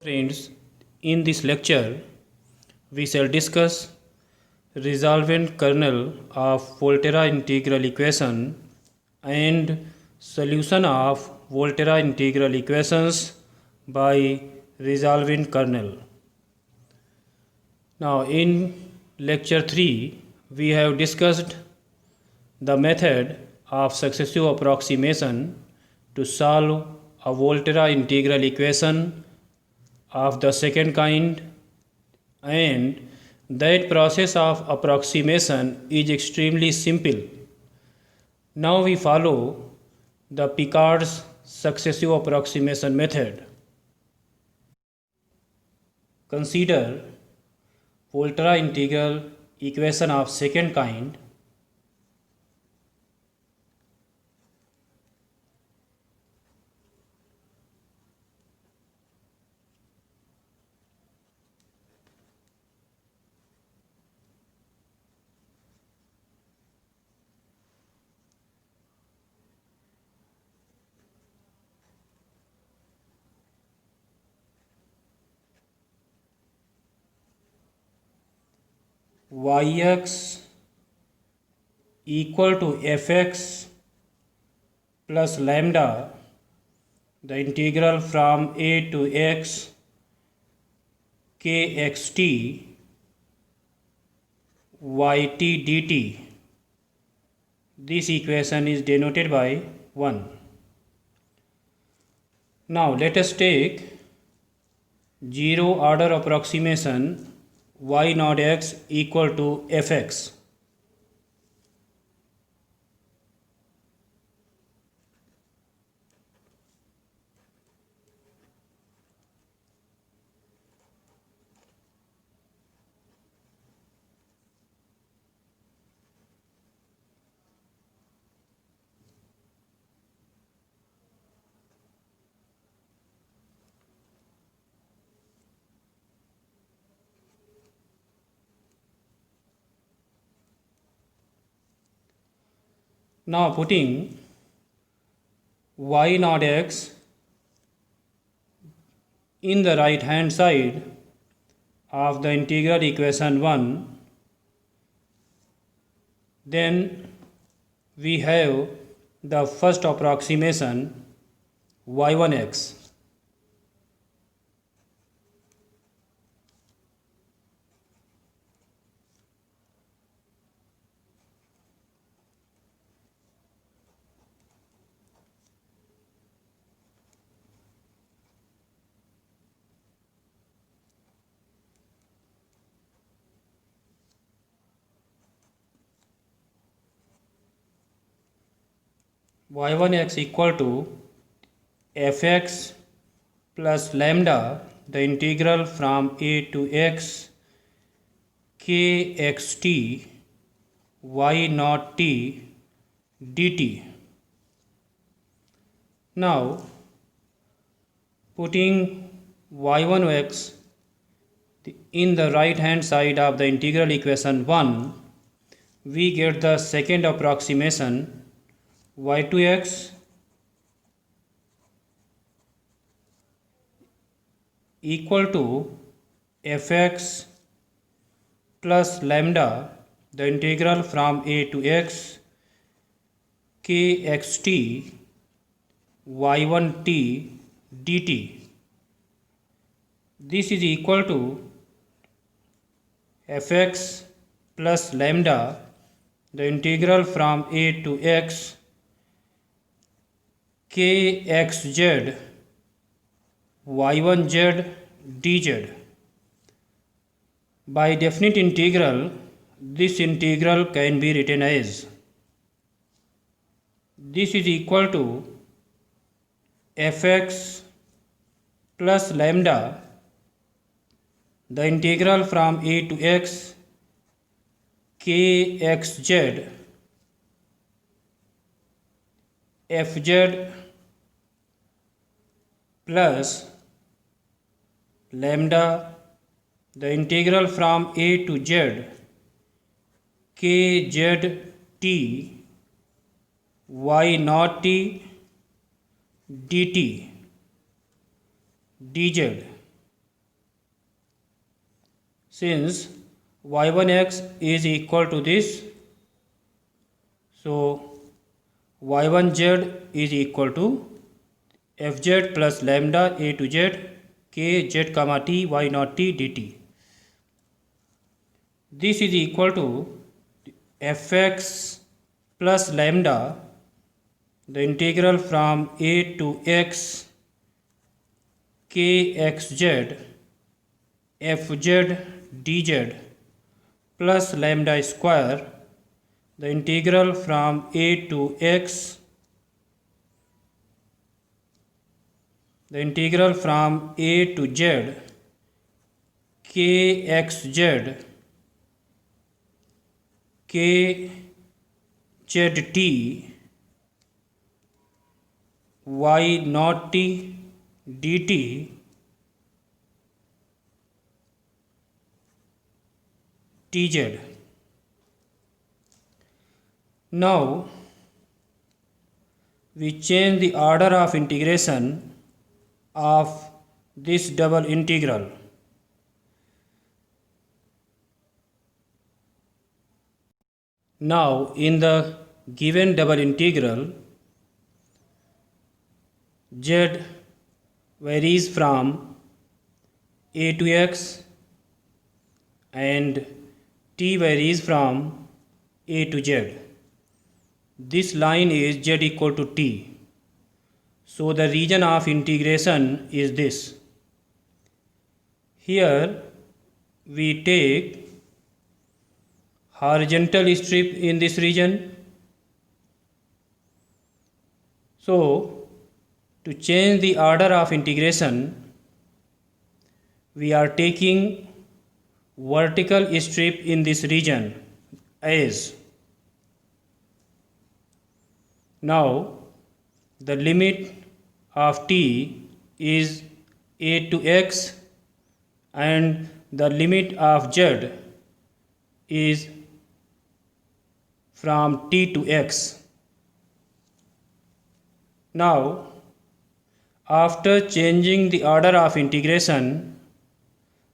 Friends, in this lecture, we shall discuss resolvent kernel of Volterra integral equation and solution of Volterra integral equations by resolvent kernel. Now, in lecture 3, we have discussed the method of successive approximation to solve a Volterra integral equation of the second kind, and that process of approximation is extremely simple. Now we follow the Picard's successive approximation method. Consider Volterra integral equation of second kind. Yx equal to fx plus lambda, the integral from a to x kxt yt dt. This equation is denoted by 1. Now let us take zero order approximation y naught x equal to fx. Now putting y naught x in the right hand side of the integral equation 1, then we have the first approximation y1x. y1x equal to fx plus lambda, the integral from a to x kxt y naught t dt. Now putting y1x in the right hand side of the integral equation 1, we get the second approximation y2x equal to fx plus lambda, the integral from a to x kxt y1t dt. This is equal to fx plus lambda, the integral from a to x kxz y1z dz. By definite integral, this integral can be written as this is equal to fx plus lambda, the integral from a to x kxz fz plus lambda, the integral from a to z kzt y naught t dt dz. since y1x is equal to this, so y1z is equal to fz plus lambda a to z k z comma t y naught t dt. This is equal to fx plus lambda, the integral from a to x kxz fz dz plus lambda square, the integral from a to x, the integral from a to z kxz kzt y naught t dt tz. Now we change the order of integration of this double integral. Now in the given double integral, z varies from a to x and t varies from a to z. This line is z equal to t. So the region of integration is this. Here we take horizontal strip in this region. So to change the order of integration, we are taking vertical strip in this region as. Now the limit of t is a to x and the limit of z is from t to x. Now after changing the order of integration,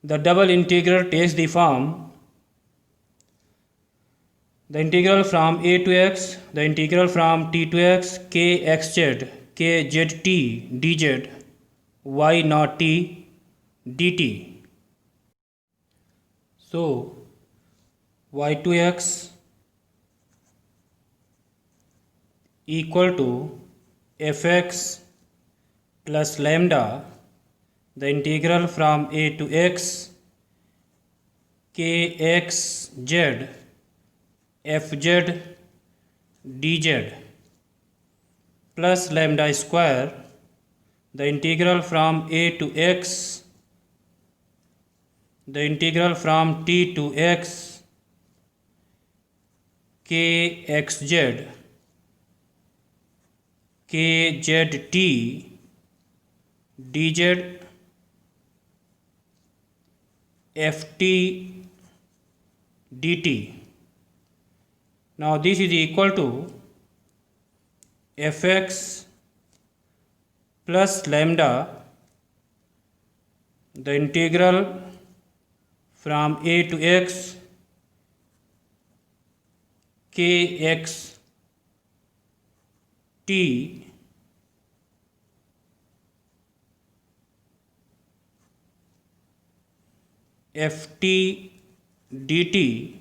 the double integral takes the form the integral from a to x, the integral from t to x kxz kzt dz y naught t dt. So y2x equal to fx plus lambda, the integral from a to x kxz fz dz plus lambda square, the integral from a to x, the integral from t to x kxz kzt dz ft dt. Now this is equal to fx plus lambda, the integral from a to x kx t ft dt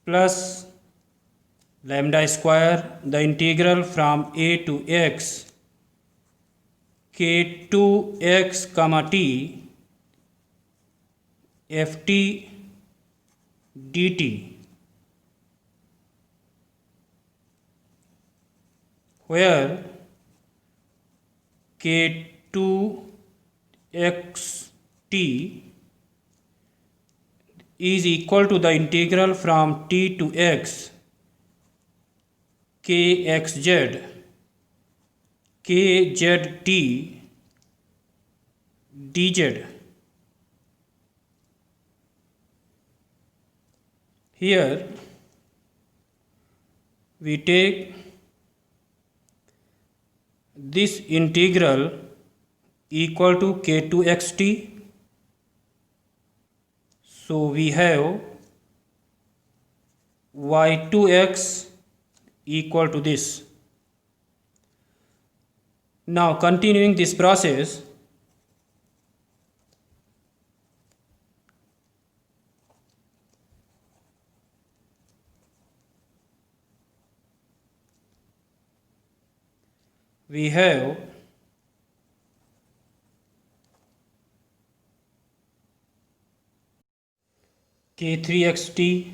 plus lambda square, the integral from a to x k2x comma t ft dt, where k2x t is equal to the integral from t to x kxz kzt dz. Here we take this integral equal to k2xt So we have y2x equal to this. Now continuing this process, we have k3xt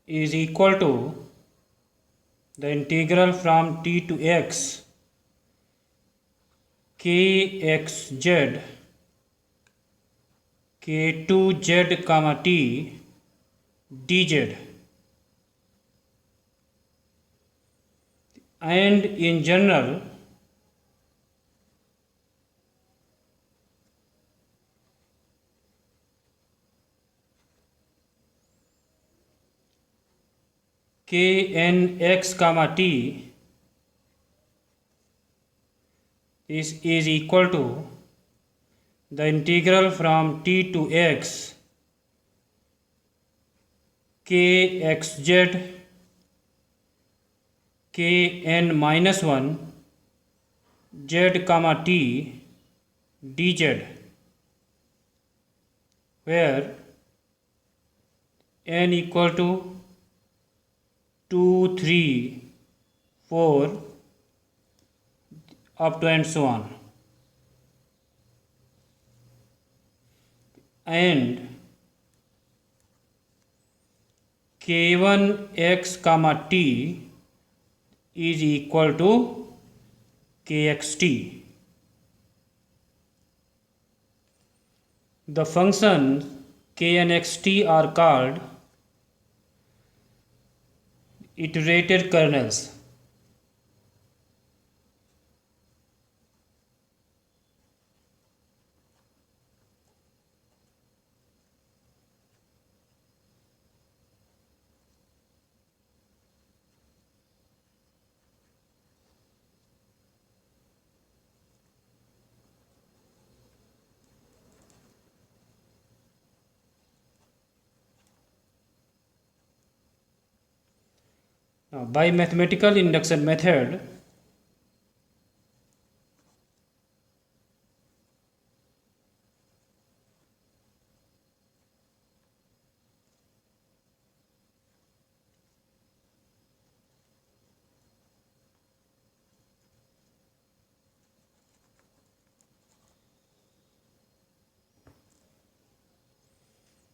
is equal to the integral from t to x kxz k2z comma t dz, and in general knx comma t is equal to the integral from t to x kxz kn minus 1 z comma t dz, where n equal to 2, 3, 4 up to and so on, and k1x comma t is equal to kxt. The functions k and xt are called iterated kernels. Now, by mathematical induction method,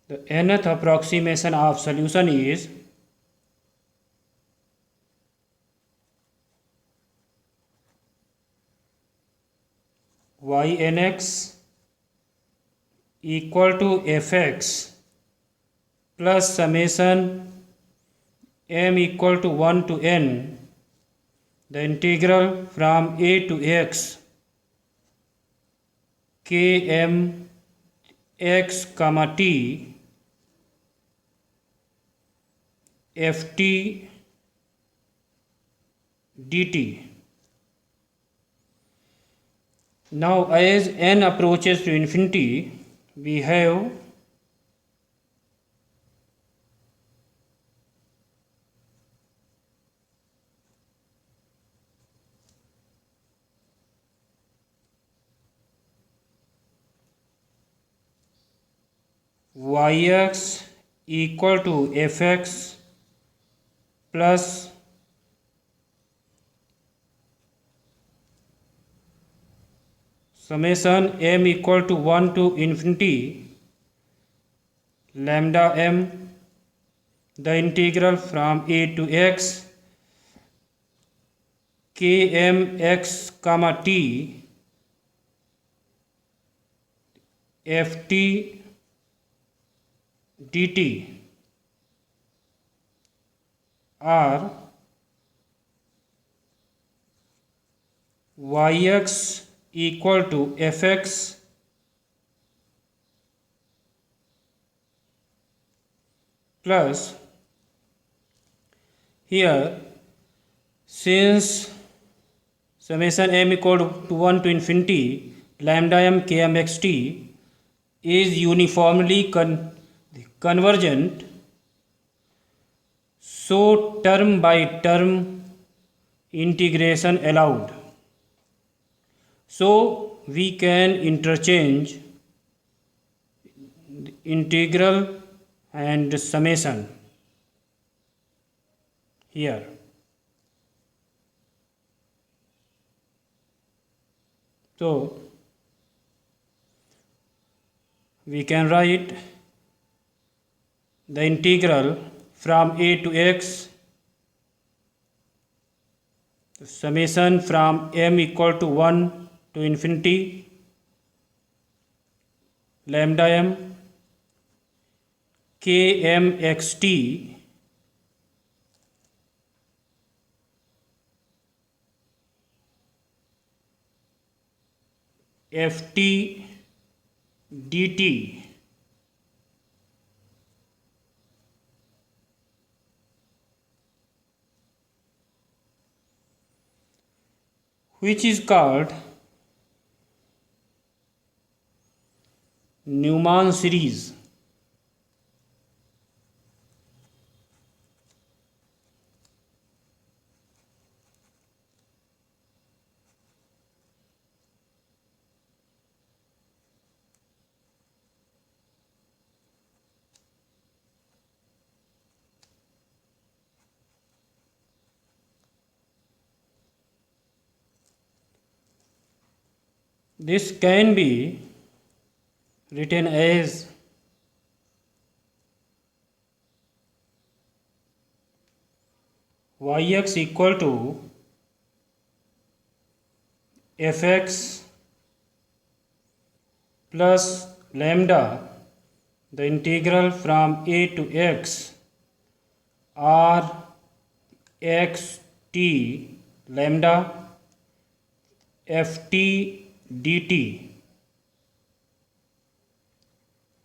the nth approximation of solution is ynx equal to fx plus summation m equal to 1 to n, the integral from a to x km x comma t ft dt. Now as n approaches to infinity, we have yx equal to fx plus summation m equal to 1 to infinity lambda m, the integral from a to x km x comma t ft dt or yx equal to fx plus, here since summation m equal to 1 to infinity lambda m km xt is uniformly convergent, so term by term integration allowed. So we can interchange integral and summation here. So we can write the integral from a to x, summation from m equal to 1 to infinity lambda m km xt ft dt which is called Newman series. This can be written as yx equal to fx plus lambda, the integral from a to x r x t lambda ft dt,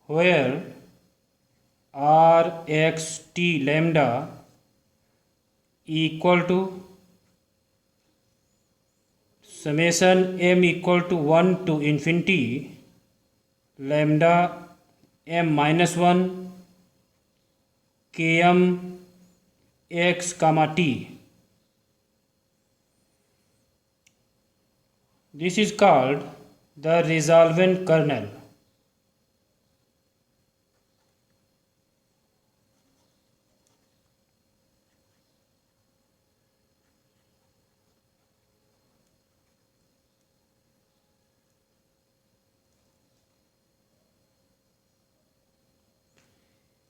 where r x t lambda equal to summation m equal to 1 to infinity lambda m minus 1 km x comma t. This is called the resolvent kernel.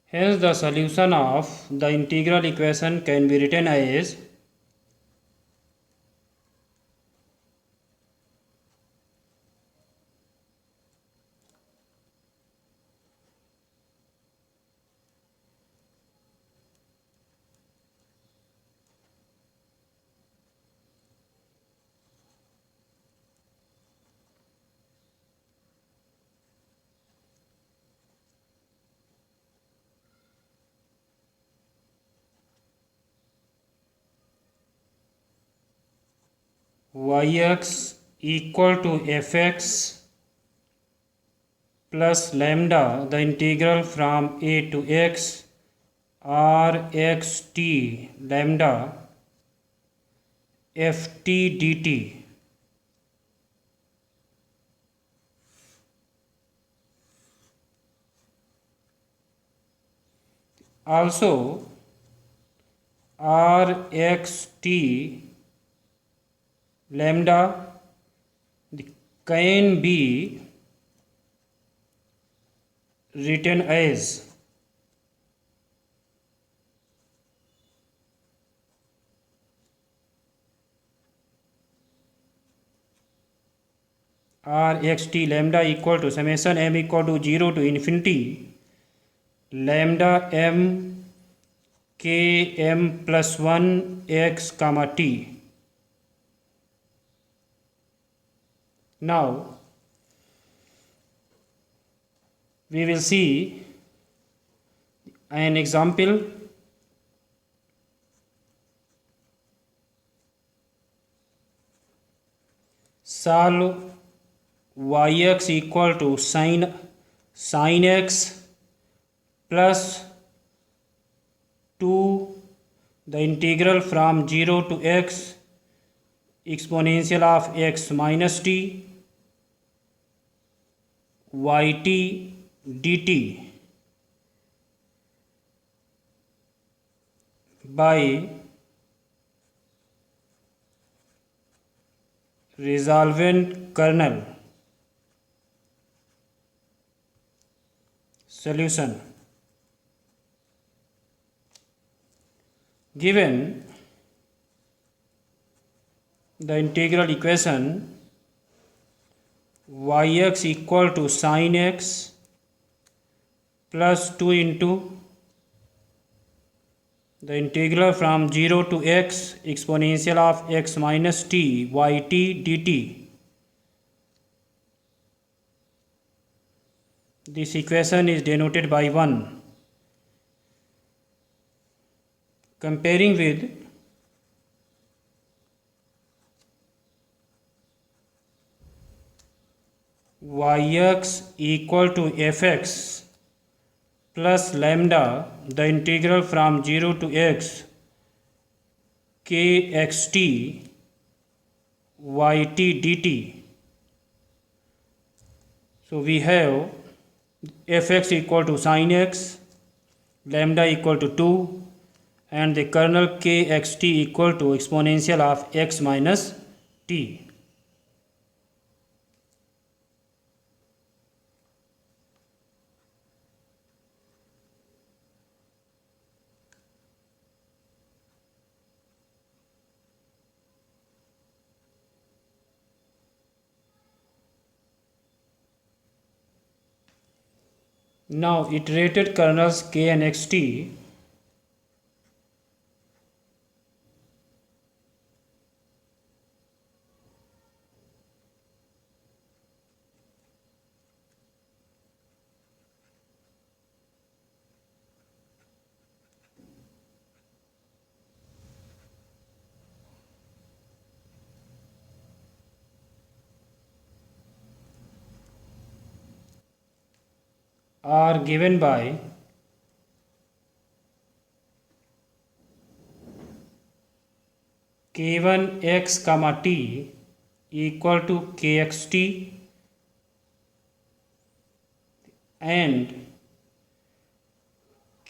Hence, the solution of the integral equation can be written as yx equal to fx plus lambda, the integral from a to x r x t lambda ft dt. Also r x t lambda can be written as r x t lambda equal to summation m equal to 0 to infinity lambda m k m plus 1 x comma t. Now we will see an example. solve yx equal to sin x plus 2 the integral from 0 to x exponential of x minus t yt dt by resolvent kernel. Solution. Given the integral equation yx equal to sin x plus 2 into the integral from 0 to x exponential of x minus t yt dt. This equation is denoted by 1. Comparing with yx equal to fx plus lambda the integral from 0 to x kxt yt dt. So we have fx equal to sin x, lambda equal to 2 and the kernel kxt equal to exponential of x minus t. Now iterated kernels k and xt are given by k1 x comma t equal to kxt and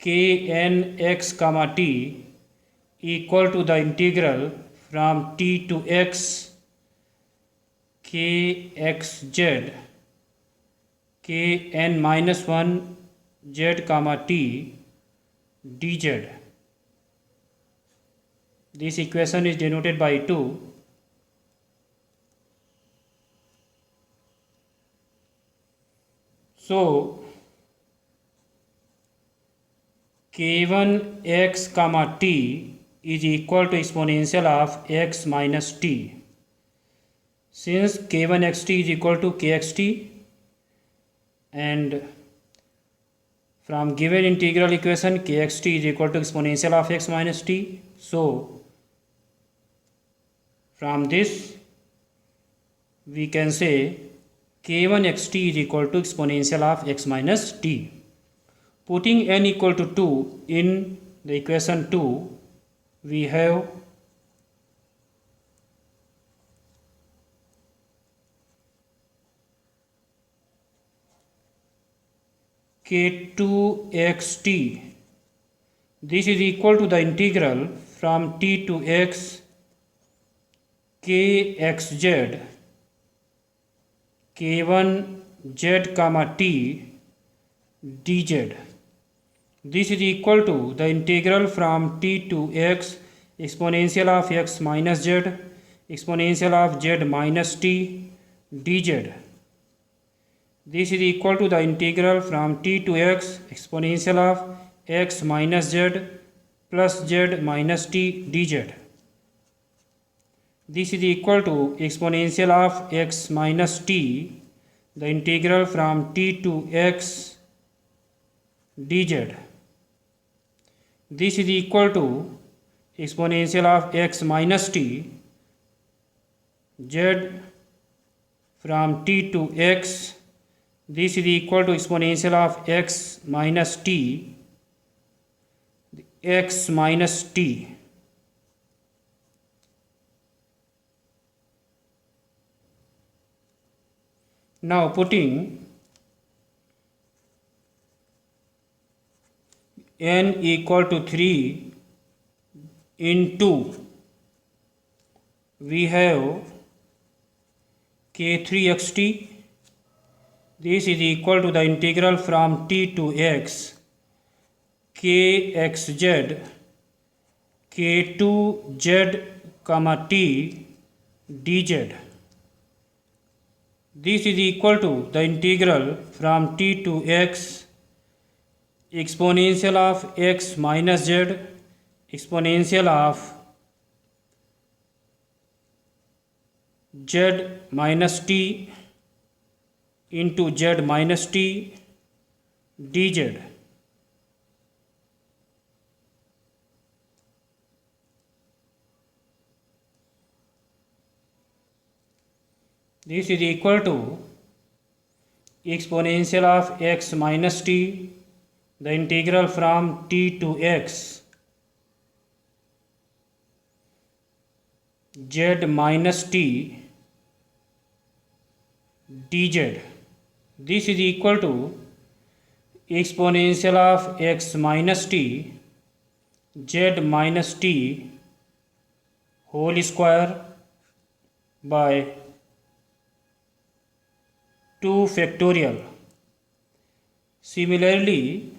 kn x comma t equal to the integral from t to x kxz kn minus 1 z comma t dz. This equation is denoted by 2. So k1 x comma t is equal to exponential of x minus t. Since k1 xt is equal to kxt and from given integral equation kxt is equal to exponential of x minus t, so from this we can say k1 xt is equal to exponential of x minus t. Putting n equal to 2 in the equation 2, we have k2xt. This is equal to the integral from t to x kxz k1 z comma t dz. This is equal to the integral from t to x exponential of x minus z exponential of z minus t dz. This is equal to the integral from t to x exponential of x minus z plus z minus t dz. This is equal to exponential of x minus t, the integral from t to x dz. This is equal to exponential of x minus t z from t to x. This is equal to exponential of x minus t, x minus t. Now putting n equal to 3 into, we have k3xt. This is equal to the integral from t to x kxz k2z comma t dz. This is equal to the integral from t to x exponential of x minus z exponential of z minus t into z minus t dz. This is equal to exponential of x minus t, the integral from t to x z minus t dz. This is equal to exponential of x minus t z minus t whole square by 2 factorial. Similarly,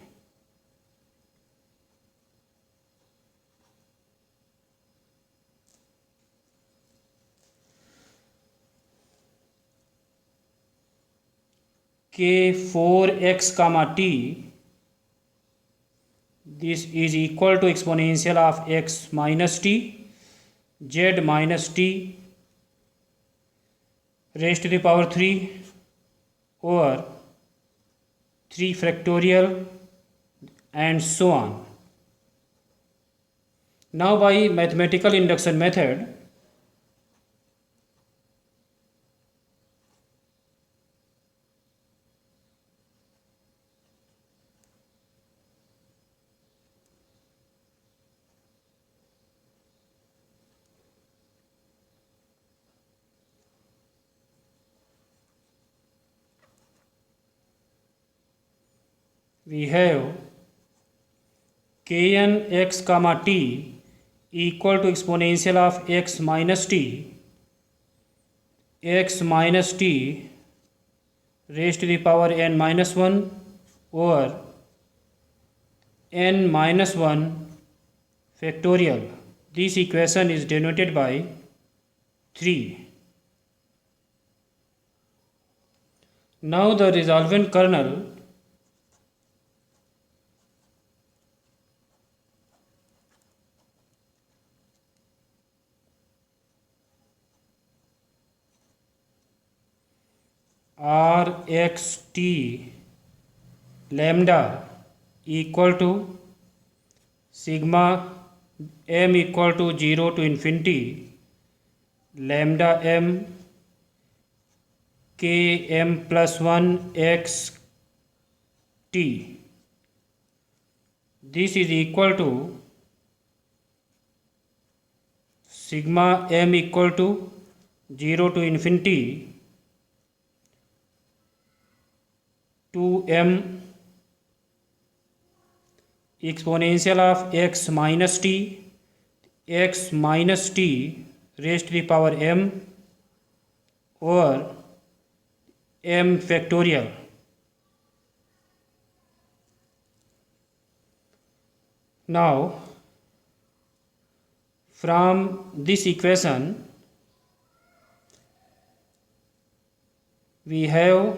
k4x comma t, this is equal to exponential of x minus t z minus t raised to the power 3 over 3 factorial and so on. Now by mathematical induction method, we have kn x comma t equal to exponential of x minus t raised to the power n minus 1 over n minus 1 factorial. This equation is denoted by 3. Now the resultant kernel rxt lambda equal to sigma m equal to 0 to infinity lambda m k m plus 1 x t. This is equal to sigma m equal to 0 to infinity 2m exponential of x minus t raised to the power m over m factorial. Now from this equation we have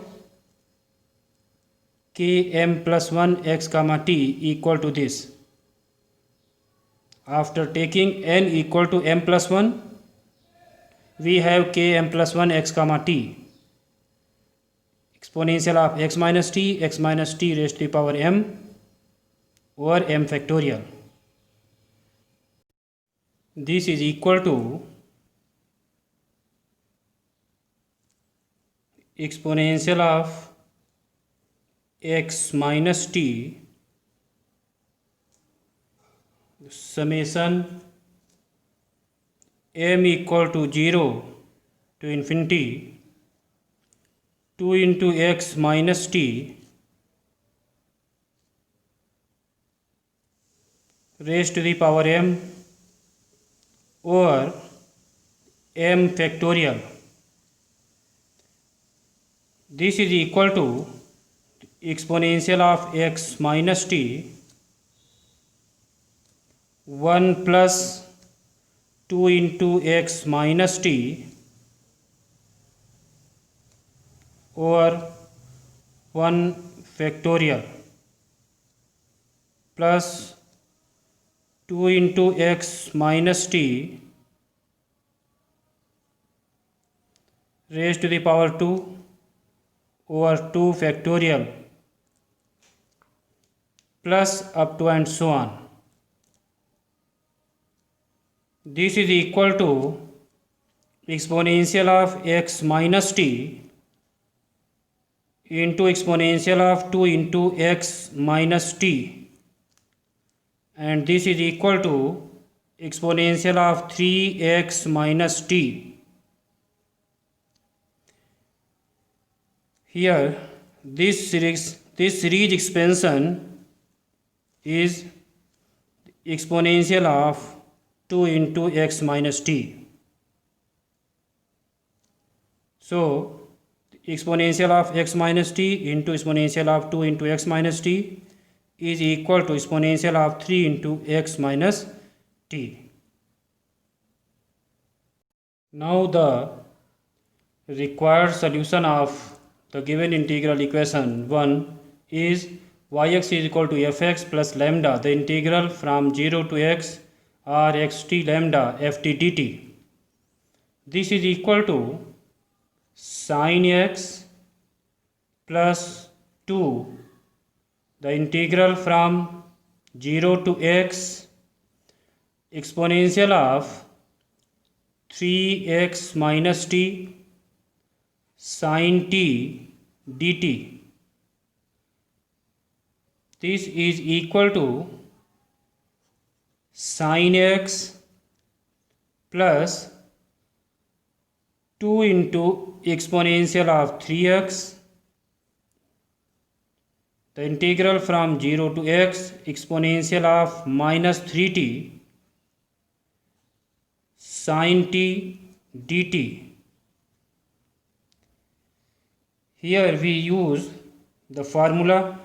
km plus 1 x comma t equal to this. After taking n equal to m plus 1, we have km plus 1 x comma t exponential of x minus t raised to the power m over m factorial. This is equal to exponential of x minus t summation m equal to 0 to infinity 2 into x minus t raised to the power m over m factorial. This is equal to exponential of x minus t 1 plus 2 into x minus t over 1 factorial plus 2 into x minus t raised to the power 2 over 2 factorial plus up to and so on. This is equal to exponential of x minus t into exponential of 2 into x minus t, and this is equal to exponential of 3x minus t. Here this series expansion is exponential of 2 into x minus t. So exponential of x minus t into exponential of 2 into x minus t is equal to exponential of 3 into x minus t. Now the required solution of the given integral equation 1 is yx is equal to fx plus lambda the integral from 0 to x r xt lambda ft dt. This is equal to sin x plus 2 the integral from 0 to x exponential of 3x minus t sin t dt. This is equal to sin x plus 2 into exponential of 3x the integral from 0 to x exponential of minus 3t sin t dt. Here we use the formula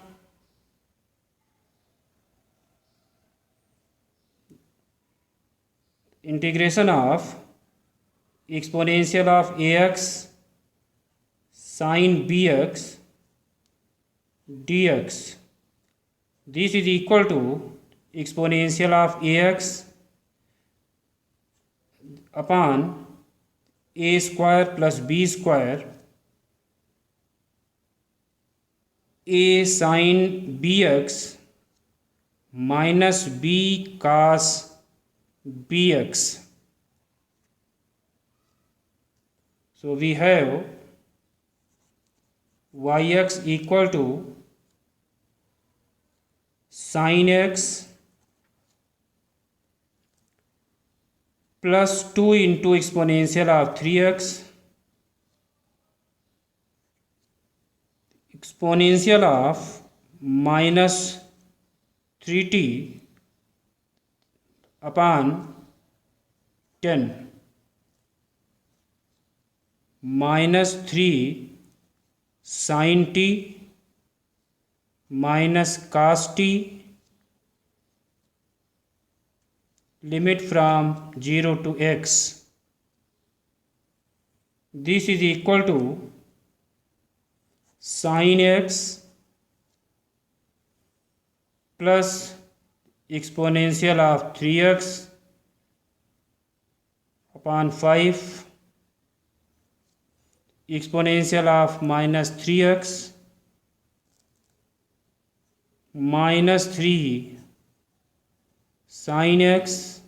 integration of exponential of ax sin bx dx. This is equal to exponential of ax upon a square plus b square a sin bx minus b cos bx. So we have yx equal to sin x plus 2 into exponential of 3x exponential of minus 3t upon 10 minus 3 sin t minus cos t limit from 0 to x. This is equal to sin x plus exponential of 3x upon 5 exponential of minus 3x minus 3 sin x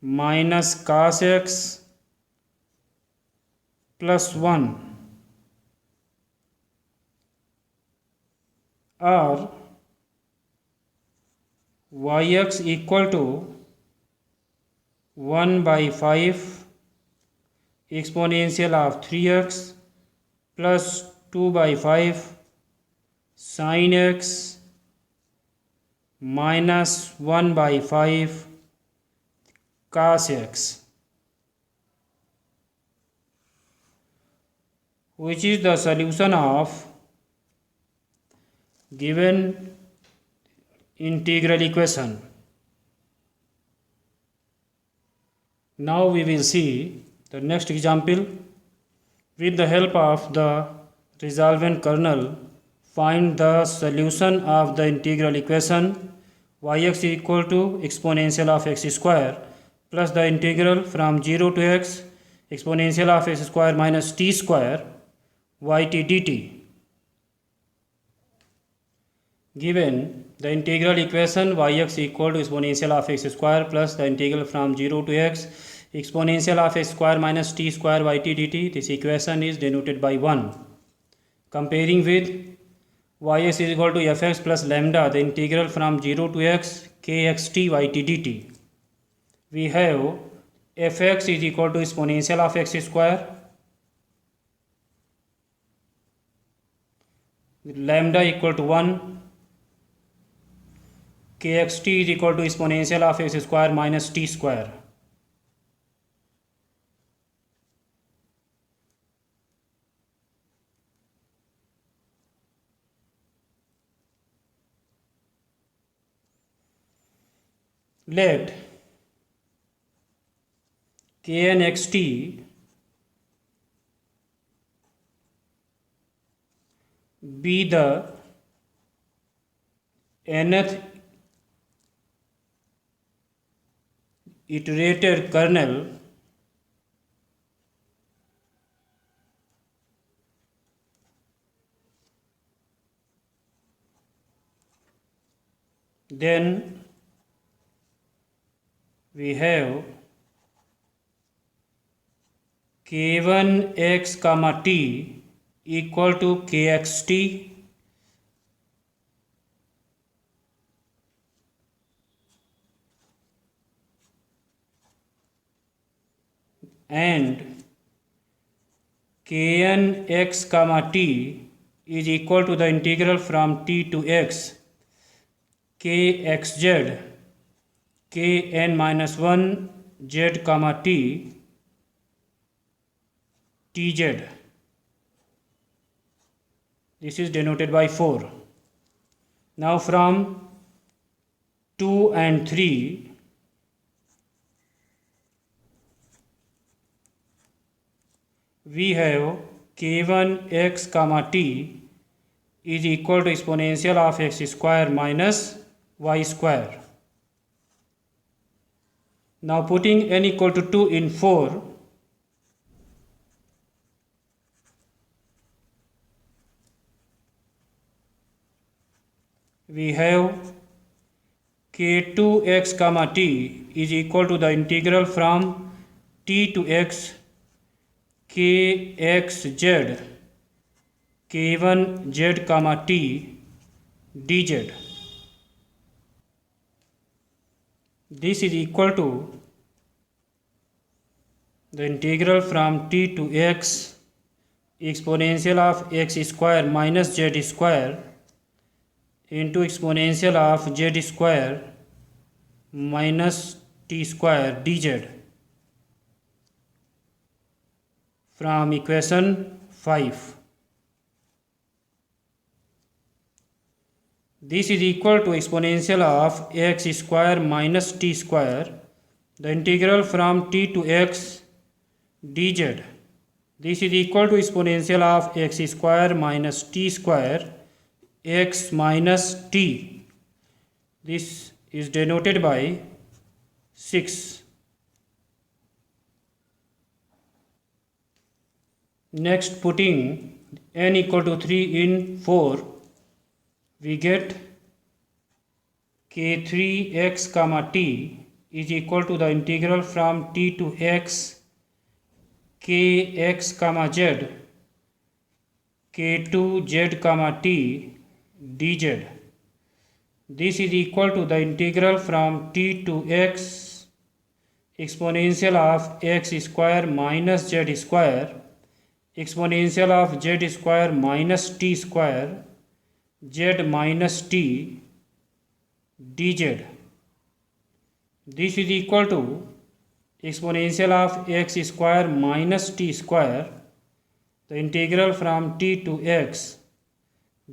minus cos x plus 1 or yx equal to 1 by 5 exponential of 3x plus 2 by 5 sin x minus 1 by 5 cos x, which is the solution of given integral equation. Now we will see the next example. With the help of the resolvent kernel, find the solution of the integral equation yx equal to exponential of x square plus the integral from 0 to x exponential of x square minus t square yt dt. Given the integral equation yx equal to exponential of x square plus the integral from 0 to x exponential of x square minus t square yt dt, this equation is denoted by 1. Comparing with yx is equal to fx plus lambda, the integral from 0 to x kxt yt dt. We have fx is equal to exponential of x square, lambda equal to 1, kxt is equal to exponential of x square minus t square. Let kn xt be the nth iterated kernel then we have k1x comma t equal to kxt and kn x comma t is equal to the integral from t to x kxz kn minus 1 z comma t tz. This is denoted by 4. Now from 2 and 3 we have k1x comma t is equal to exponential of x square minus y square. Now putting n equal to 2 in 4, we have k2x comma t is equal to the integral from t to x kxz k1z comma t dz. This is equal to the integral from t to x exponential of x square minus z square into exponential of z square minus t square dz from equation 5. This is equal to exponential of x square minus t square, the integral from t to x dz. This is equal to exponential of x square minus t square x minus t. This is denoted by 6. Next, putting n equal to 3 in 4, we get k3x comma t is equal to the integral from t to x kx comma z k2z comma t dz. This is equal to the integral from t to x exponential of x square minus z square exponential of z square minus t square z minus t dz. This is equal to exponential of x square minus t square, the integral from t to x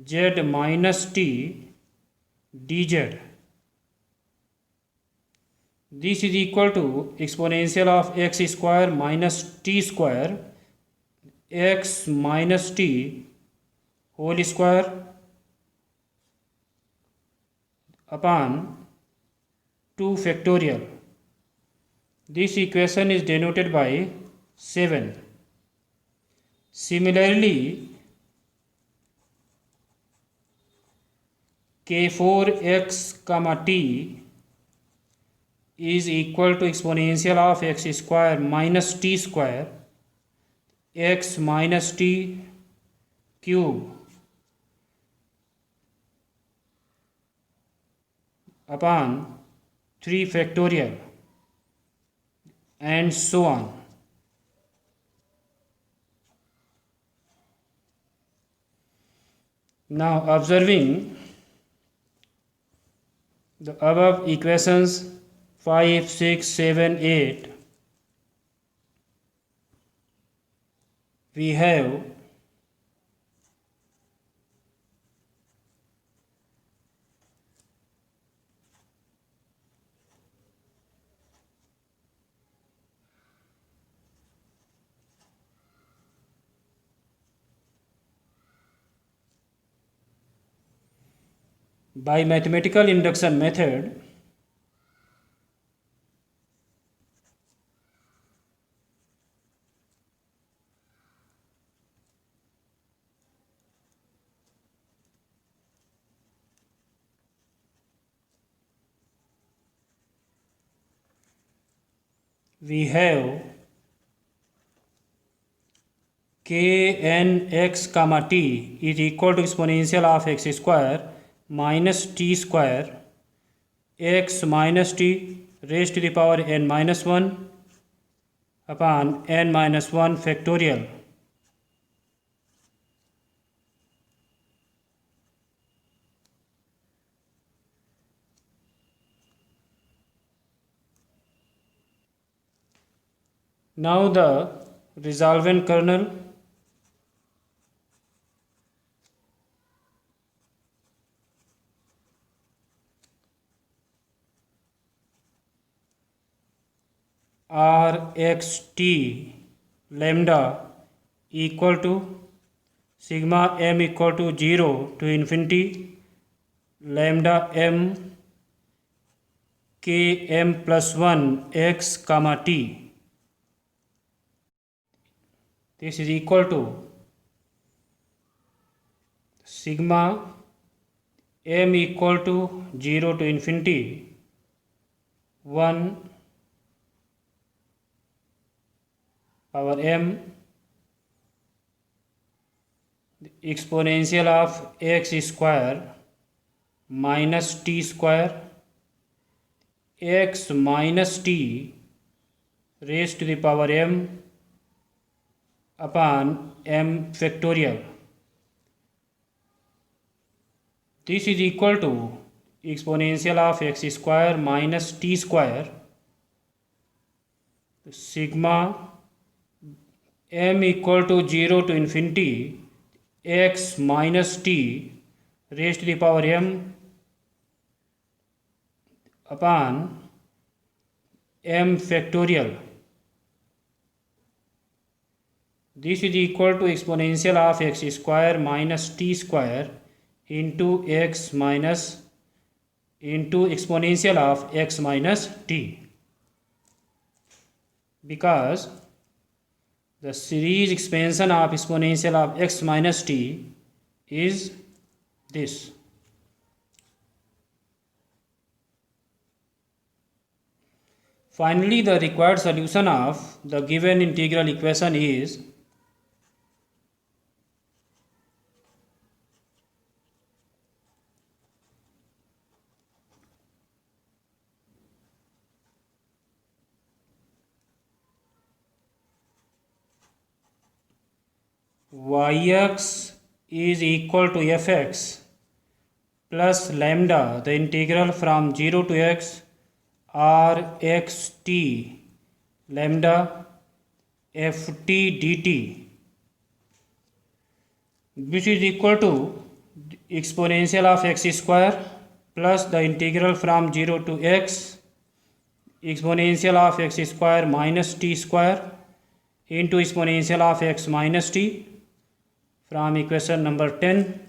z minus t dz. This is equal to exponential of x square minus t square x minus t whole square upon 2 factorial. This equation is denoted by 7. Similarly, k4x comma t is equal to exponential of x square minus t square x minus t cube upon 3 factorial and so on. Now observing the above equations 5, 6, 7, 8, we have by mathematical induction method we have kn(x, t) is equal to exponential of x square minus t square x minus t raised to the power n minus 1 upon n minus 1 factorial. Now the resolvent kernel rxt lambda equal to sigma m equal to 0 to infinity lambda m k m plus 1 x comma t. This is equal to sigma m equal to 0 to infinity 1 power m exponential of x square minus t square x minus t raised to the power m upon m factorial. This is equal to exponential of x square minus t square sigma m equal to 0 to infinity x minus t raised to the power m upon m factorial. This is equal to exponential of x square minus t square into x minus into exponential of x minus t, because the series expansion of exponential of x minus t is this. Finally, the required solution of the given integral equation is yx is equal to fx plus lambda, the integral from 0 to x rxt lambda ft dt, which is equal to exponential of x square plus the integral from 0 to x exponential of x square minus t square into exponential of x minus t from equation number 10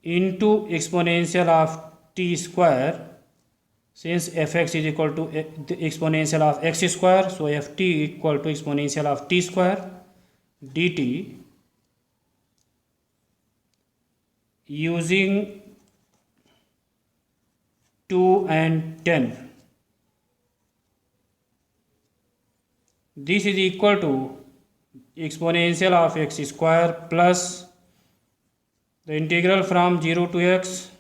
into exponential of t square, since fx is equal to the exponential of x square, so ft equal to exponential of t square dt, using 2 and 10. This is equal to exponential of x square plus the integral from 0 to x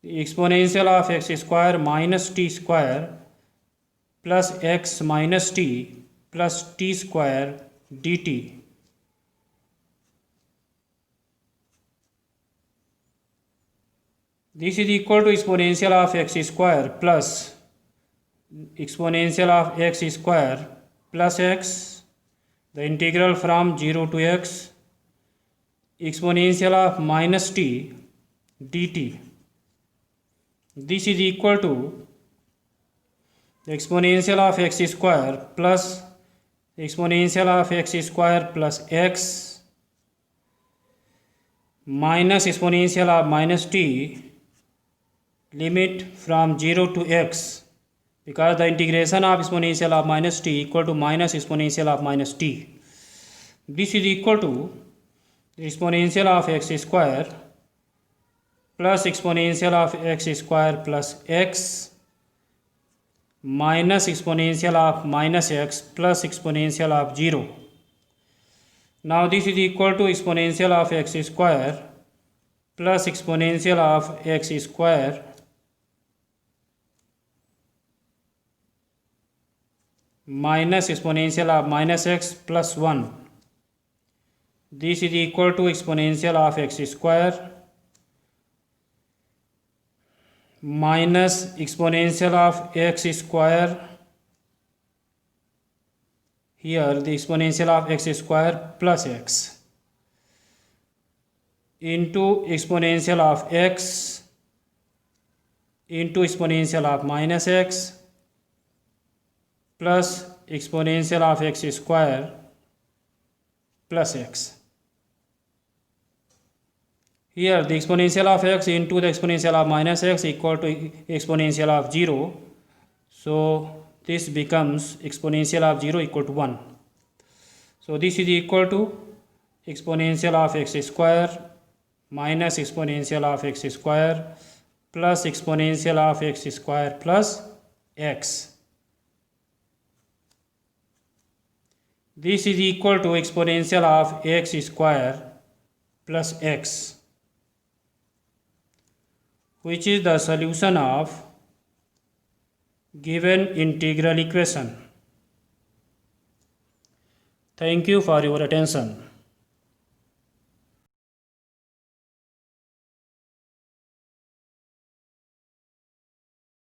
exponential of x square minus t square plus x minus t plus t square dt. This is equal to exponential of x square plus exponential of x square plus x, the integral from 0 to x exponential of minus t dt. This is equal to the exponential of x square plus exponential of x square plus x minus exponential of minus t limit from 0 to x, because the integration of exponential of minus t equal to minus exponential of minus t. This is equal to exponential of x square plus exponential of x square plus x minus exponential of minus x plus exponential of 0. Now this is equal to exponential of x square plus exponential of x square minus exponential of minus x plus 1. This is equal to exponential of x square minus exponential of x square, here the exponential of x square plus x, into exponential of x into exponential of minus x plus exponential of x square plus x. Here the exponential of x into the exponential of minus x equal to exponential of 0. So this becomes exponential of 0 equal to 1. So this is equal to exponential of x square minus exponential of x square plus exponential of x square plus x. This is equal to exponential of x square plus x, which is the solution of given integral equation. Thank you for your attention.